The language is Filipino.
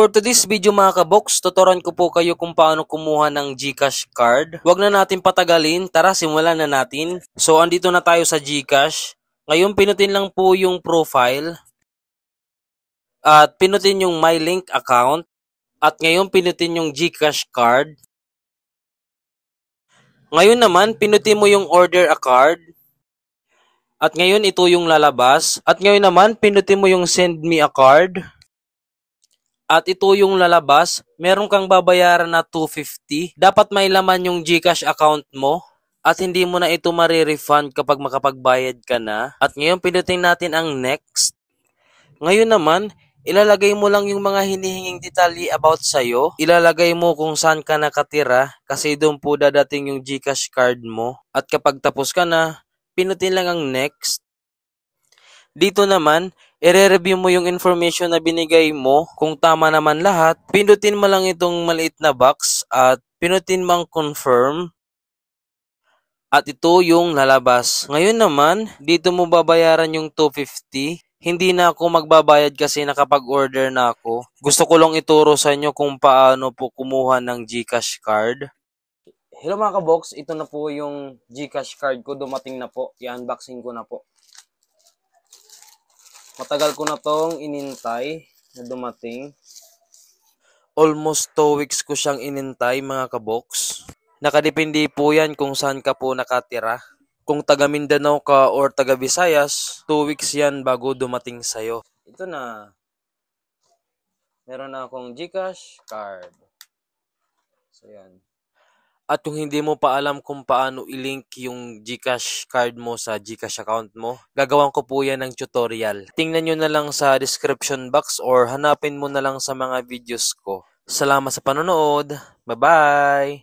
For today's video mga kabox, tuturuan ko po kayo kung paano kumuha ng GCash card. Huwag na natin patagalin, tara simulan na natin. So andito na tayo sa GCash. Ngayon pinutin lang po yung profile. At pinutin yung My Link account. At ngayon pinutin yung GCash card. Ngayon naman pinutin mo yung order a card. At ngayon ito yung lalabas. At ngayon naman pinutin mo yung send me a card. At ito yung lalabas. Meron kang babayaran na 250. Dapat may laman yung GCash account mo. At hindi mo na ito marirefund kapag makapagbayad ka na. At ngayon pinutin natin ang next. Ngayon naman, ilalagay mo lang yung mga hinihinging detalye about sa'yo. Ilalagay mo kung saan ka nakatira kasi doon po dadating yung GCash card mo. At kapag tapos ka na, pinutin lang ang next. Dito naman, i-review mo yung information na binigay mo. Kung tama naman lahat, pinutin mo lang itong maliit na box at pinutin mo ang confirm. At ito yung lalabas. Ngayon naman, dito mo babayaran yung 250. Hindi na ako magbabayad kasi nakapag-order na ako. Gusto ko lang ituro sa inyo kung paano po kumuha ng GCash card. Hello mga kabox, ito na po yung GCash card ko. Dumating na po. I-unboxing ko na po. Matagal ko na tong inintay na dumating. Almost 2 weeks ko siyang inintay mga kabox. Nakadepende po yan kung saan ka po nakatira. Kung taga Mindanao ka or taga Visayas, 2 weeks yan bago dumating sa'yo. Ito na. Meron na akong GCash card. So yan. At kung hindi mo pa alam kung paano i-link yung GCash card mo sa GCash account mo, gagawan ko po yan ng tutorial. Tingnan nyo na lang sa description box or hanapin mo na lang sa mga videos ko. Salamat sa panonood. Bye-bye!